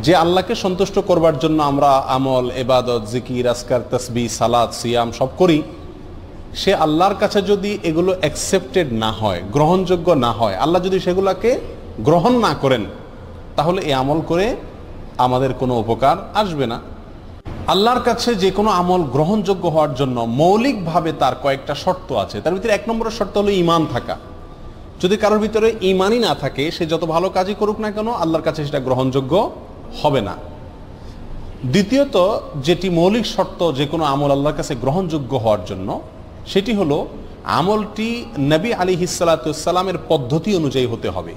যে আল্লাহকে সন্তুষ্ট করবার জন্য আমরা আমল, ইবাদত, জিকির, আজকার, তাসবিহ, সালাত, সিয়াম সব করি, সে আল্লাহর কাছে যদি এগুলো অ্যাকসেপ্টেড না হয়, গ্রহণযোগ্য না হয়, আল্লাহ যদি সেগুলোকে গ্রহণ না করেন, তাহলে এই আমল করে আমাদের কোনো উপকার আসবে না। আল্লাহর কাছে যে কোনো আমল গ্রহণযোগ্য হওয়ার জন্য মৌলিকভাবে তার কয়েকটা শর্ত আছে। তার ভিতরে 1 নম্বরের শর্ত হলো ঈমান থাকা। যদি কারোর ভিতরে ঈমানই না থাকে, সে যত ভালো কাজই করুক না কেন, আল্লাহর কাছে সেটা গ্রহণযোগ্য হবে না। দ্বিতীয়ত, যেটি মৌলিক শর্ত যে কোনো আমল আল্লাহর কাছে গ্রহণযোগ্য হওয়ার জন্য, সেটি হলো আমলটি নবী আলাইহিস সালাতু ওয়াস সালামের পদ্ধতি অনুযায়ী হতে হবে।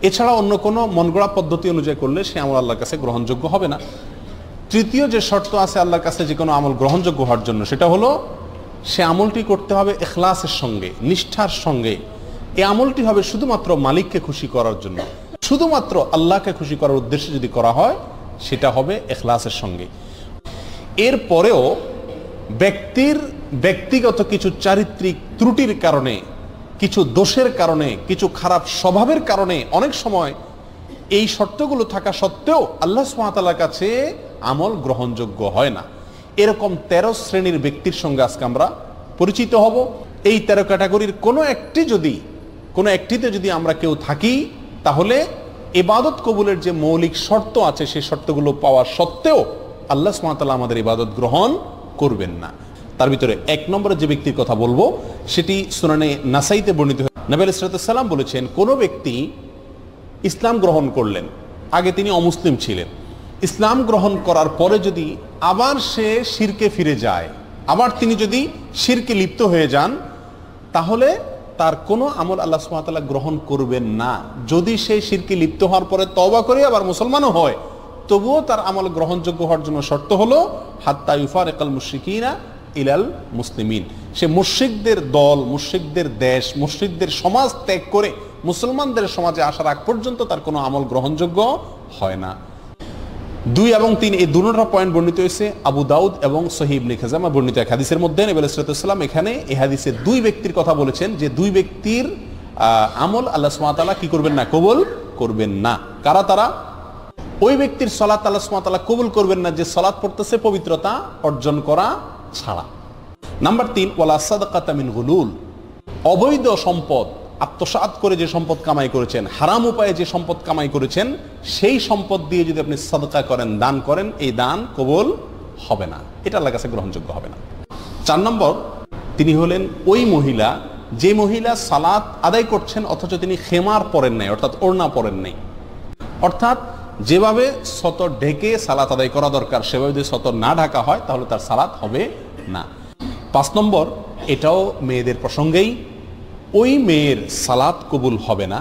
এছাড়া অন্য কোনো মনগড়া পদ্ধতি অনুযায়ী করলে সে আমল আল্লাহর কাছে গ্রহণযোগ্য হবে না। তৃতীয় যে শর্ত আছে আল্লাহর কাছে যে কোনো আমল গ্রহণযোগ্য হওয়ার জন্য, সেটা হলো সে আমলটি করতে হবে ইখলাসের সঙ্গে, নিষ্ঠার সঙ্গে। এই আমলটি হবে শুধুমাত্র মালিককে খুশি করার জন্য, শুধুমাত্র আল্লাহকে খুশি করার উদ্দেশ্যে যদি করা হয়, সেটা হবে ইখলাসের সঙ্গে। এরপরেও ব্যক্তির ব্যক্তিগত কিছু চারিত্রিক ত্রুটির কারণে, কিছু দোষের কারণে, কিছু খারাপ স্বভাবের কারণে অনেক সময় এই শর্তগুলো থাকা সত্ত্বেও আল্লাহ সুবহানাহু ওয়া তাআলার কাছে আমল গ্রহণযোগ্য হয় না। এরকম 13 শ্রেণীর ব্যক্তির সঙ্গে আজকে আমরা পরিচিত হব। এই 13 ক্যাটাগরির কোনো একটিতে যদি আমরা কেউ থাকি, তাহলে ইবাদত কবুলের যে মৌলিক শর্ত আছে সেই শর্তগুলো পাওয়া সত্ত্বেও আল্লাহ সুবহানাহু ওয়া তাআলা আমাদের ইবাদত গ্রহণ করবেন না। তার ভিতরে 1 নম্বরে যে ব্যক্তির কথা বলবো, সেটি সুনানে নাসাইতে বর্ণিত। নবী আলাইহিস সালাতু ওয়াস সালাম বলেছেন, কোনো ব্যক্তি ইসলাম গ্রহণ করলেন, আগে তিনি অমুসলিম ছিলেন, ইসলাম গ্রহণ করার পরে যদি আবার সে শিরকে ফিরে যায়, আবার তিনি যদি শিরকে লিপ্ত হয়ে যান, তাহলে তার কোনো আমল আল্লাহ সুবহানাহু ওয়া তাআলা গ্রহণ করবেন না। যদি সে শিরকে লিপ্ত হওয়ার পরে তওবা করে আবার মুসলমানও হয়, তবুও তার আমল গ্রহণযোগ্য হওয়ার জন্য শর্ত হলো হাত্তা ইউফারিকাল মুশরিকিনা ইলাল মুসলিমিন। সে মুশরিকদের দল, মুশরিকদের দেশ, মুশরিকদের সমাজ ত্যাগ করে মুসলমানদের সমাজে আসার আগ পর্যন্ত তার কোনো আমল গ্রহণযোগ্য হয় না। 2 এবং 3 এই দুটো পয়েন্ট বর্ণিত হয়েছে আবু দাউদ এবং সহিহ ইবনে খাজামা বর্ণিত এক হাদিসের মধ্যে। নবী আলাইহিস সালাতু ওয়াস সালাম এখানে এই হাদিসে 2 ব্যক্তির কথা বলেছেন, যে 2 ব্যক্তির আমল আল্লাহ সুবহানাহু ওয়া তাআলা কি করবেন না? কবুল করবেন না। কারা তারা? ওই ব্যক্তির সালাত আল্লাহ সুবহানাহু ওয়া তাআলা কবুল করবেন না যে সালাত পড়তেছে পবিত্রতা অর্জন করা ছাড়া। নাম্বার 3, ওয়ালা সাদাকাতা মিন গুলুল। অবৈধ সম্পদ আত্মসাৎ করে যে সম্পদ কামাই করেছেন, হারাম উপায়ে যে সম্পদ কামাই করেছেন, সেই সম্পদ দিয়ে যদি আপনি সাদকা করেন, দান করেন, এই দান কবুল হবে না, এটা আল্লাহর কাছে গ্রহণযোগ্য হবে না। 4 নম্বর, তিনি হলেন ওই মহিলা, যে মহিলা সালাত আদায় করছেন অথচ তিনি খেমার পরেন নাই, অর্থাৎ ওড়না পরেন নাই। অর্থাৎ যেভাবে সতর ঢেকে সালাত আদায় করা দরকার, সেভাবে যদি সতর না ঢাকা হয়, তাহলে তার সালাত হবে না। 5 নম্বর, এটাও মেয়েদের প্রসঙ্গেই, ওই মেয়ের সালাত কবুল হবে না,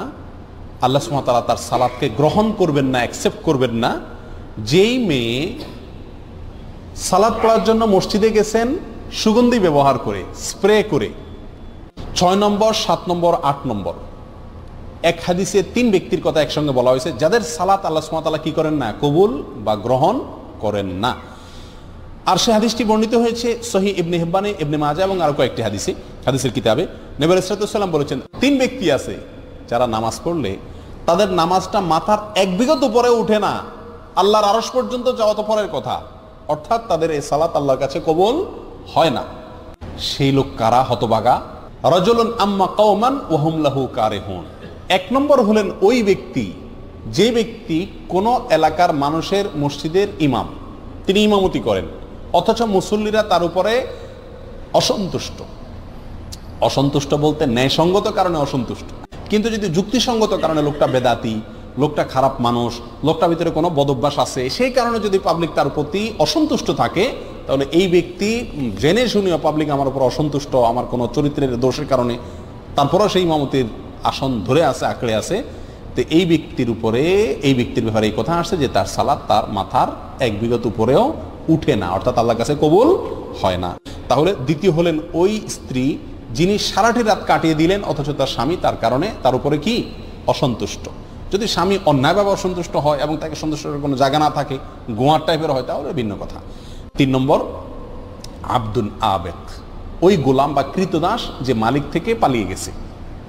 আল্লাহ সুবহানাহু ওয়া তাআলা তার সালাতকে গ্রহণ করবেন না, অ্যাকসেপ্ট করবেন না, যেই মেয়ে সালাত পড়ার জন্য মসজিদে গেছেন সুগন্ধি ব্যবহার করে, স্প্রে করে। 6 নম্বর, 7 নম্বর, 8 নম্বর, এক হাদিসে 3 ব্যক্তির কথা একসঙ্গে বলা হয়েছে, যাদের সালাত আল্লাহ সুবহানাহু ওয়া তাআলা কি করেন না? কবুল বা গ্রহণ করেন না। আর সে হাদিসটি বর্ণিত হয়েছে সহিহ ইবনে হিব্বানে, ইবনে মাজাহ এবং আরো কয়েকটি হাদিসের কিতাবে। নবী আলাইহিস সালাতু ওয়াস সালাম বলেছেন, 3 ব্যক্তি আছে যারা নামাজ পড়লে তাদের নামাজটা মাথার 1 বিঘত উপরে উঠে না, আল্লাহর আরশ পর্যন্ত যাওয়া তো পরের কথা, অর্থাৎ তাদের এই সালাত আল্লাহর কাছে কবুল হয় না। সেই লোক কারা? হতভাগা। রাজুলুন আম্মা কওমান ওয়া হুম লাহু কারিহুন। 1 নম্বর হলেন ওই ব্যক্তি, যে ব্যক্তি কোন এলাকার মানুষের মসজিদের ইমাম, তিনি ইমামতি করেন, অথচ মুসল্লিরা তার উপরে অসন্তুষ্ট বলতে ন্যায়সঙ্গত কারণে অসন্তুষ্ট, কিন্তু যদি যুক্তিসঙ্গত কারণে লোকটা বেদাতি, লোকটা খারাপ মানুষ, লোকটার ভিতরে কোনো বদভ্যাস আছে, সেই কারণে যদি পাবলিক তার প্রতি অসন্তুষ্ট থাকে, তাহলে এই ব্যক্তি জেনে শুনিও পাবলিক আমার উপর অসন্তুষ্ট, আমার কোনো চরিত্রের দোষের কারণে, তারপরেও সেই ইমামতির আসন ধরে আছে, আঁকড়ে আছে, তো এই ব্যক্তির ব্যাপারে এই কথা আসছে যে তার সালাত তার মাথার 1 বিঘত উপরেও উঠে না, অর্থাৎ আল্লাহর কাছে কবুল হয় না। তাহলে দ্বিতীয় হলেন ওই স্ত্রী যিনি সারাটি রাত কাটিয়ে দিলেন অথচ তার স্বামী তার কারণে তার উপরে কি? অসন্তুষ্ট। যদি স্বামী অন্যায়ভাবে অসন্তুষ্ট হয় এবং তাকে সন্তুষ্ট করার কোনো জায়গা না থাকে, গোয়ার টাইপের হয়, তাহলে ভিন্ন কথা। 3 নম্বর, আব্দুন আবেক, ওই গোলাম বা কৃতদাস যে মালিক থেকে পালিয়ে গেছে,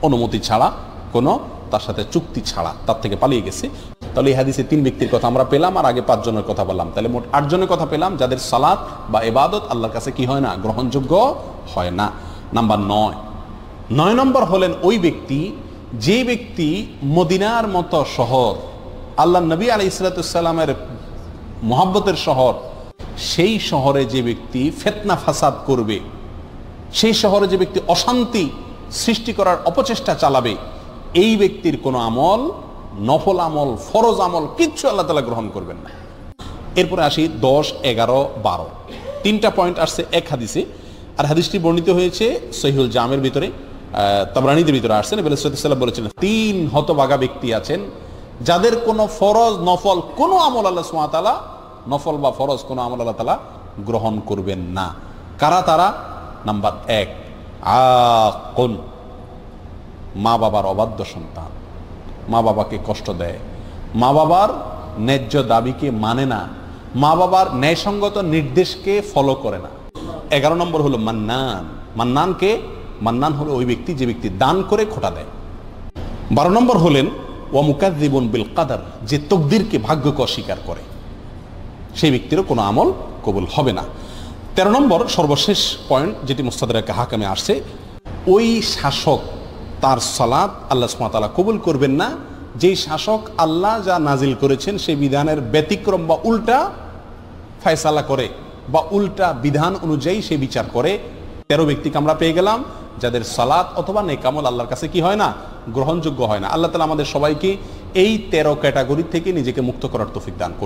অনুমতি ছাড়া, কোনো তার সাথে চুক্তি ছাড়া তার থেকে পালিয়ে গেছে। তাহলে এই হাদিসে 3 ব্যক্তির কথা আমরা পেলাম, আর আগে 5 জনের কথা বললাম, তাহলে মোট 8 জনের কথা পেলাম যাদের সালাত বা ইবাদত আল্লাহর কাছে কি হয় না, গ্রহণযোগ্য হয় না। নাম্বার 9 নম্বর হলেন ওই ব্যক্তি যে ব্যক্তি মদিনার মতো শহর, আল্লাহ নবী আলাইহিস সালামের মুহাব্বতের শহর, সেই শহরে যে ব্যক্তি ফিতনা ফাসাদ করবে, সেই শহরে যে ব্যক্তি অশান্তি সৃষ্টি করার অপচেষ্টা চালাবে, এই ব্যক্তির কোনো আমল, নফল আমল, ফরজ আমল কিচ্ছু আল্লাহ তাআলা গ্রহণ করবেন না। এরপরে আসি 10, 11, 12 তিনটা পয়েন্ট আসছে এক হাদিসে, আর হাদিসটি বর্ণিত হয়েছে সহিহুল জামের ভিতরে, তাবরানীদের ভিতরে আসছে। নবী সাল্লাল্লাহু আলাইহি ওয়াসাল্লাম বলেছেন 3 হতভাগা ব্যক্তি আছেন যাদের কোনো ফরজ নফল কোনো আমল আল্লাহ সুবহানাহু ওয়া তাআলা, নফল বা ফরজ কোনো আমল আল্লাহ তাআলা গ্রহণ করবেন না। কারা তারা? নাম্বার 1, আকুন, মা বাবার অবাধ্য সন্তান, মা বাবাকে কষ্ট দেয়, মা বাবার ন্যায্য দাবিকে মানে না, মা বাবার ন্যায়সঙ্গত নির্দেশকে ফলো করে না। 11 নম্বর হলো মান্নান। মান্নান হলো ওই ব্যক্তি যে ব্যক্তি দান করে খোটা দেয়। 12 নম্বর হলেন ওয়া মুকাযযিবুন বিল কাদার, যে তকদিরকে, ভাগ্যকে অস্বীকার করে, সেই ব্যক্তিরও কোনো আমল কবুল হবে না। 13 নম্বর সর্বশেষ পয়েন্ট যেটি মুস্তাদরাক হাকিমে আসছে, ওই শাসক তার সালাত আল্লাহ সুবহানাহু ওয়া তাআলা কবুল করবেন না যেই শাসক আল্লাহ যা নাজিল করেছেন সেই বিধানের ব্যতিক্রম বা উল্টা ফয়সালা করে বা উল্টা বিধান অনুযায়ী সে বিচার করে। 13 ব্যক্তিকে আমরা পেয়ে গেলাম যাদের সালাত অথবা নেক আমল আল্লাহর কাছে কি হয় না, গ্রহণযোগ্য হয় না। আল্লাহ তাআলা আমাদের সবাইকে এই 13 ক্যাটাগরি থেকে নিজেকে মুক্ত করার তৌফিক দান করুন।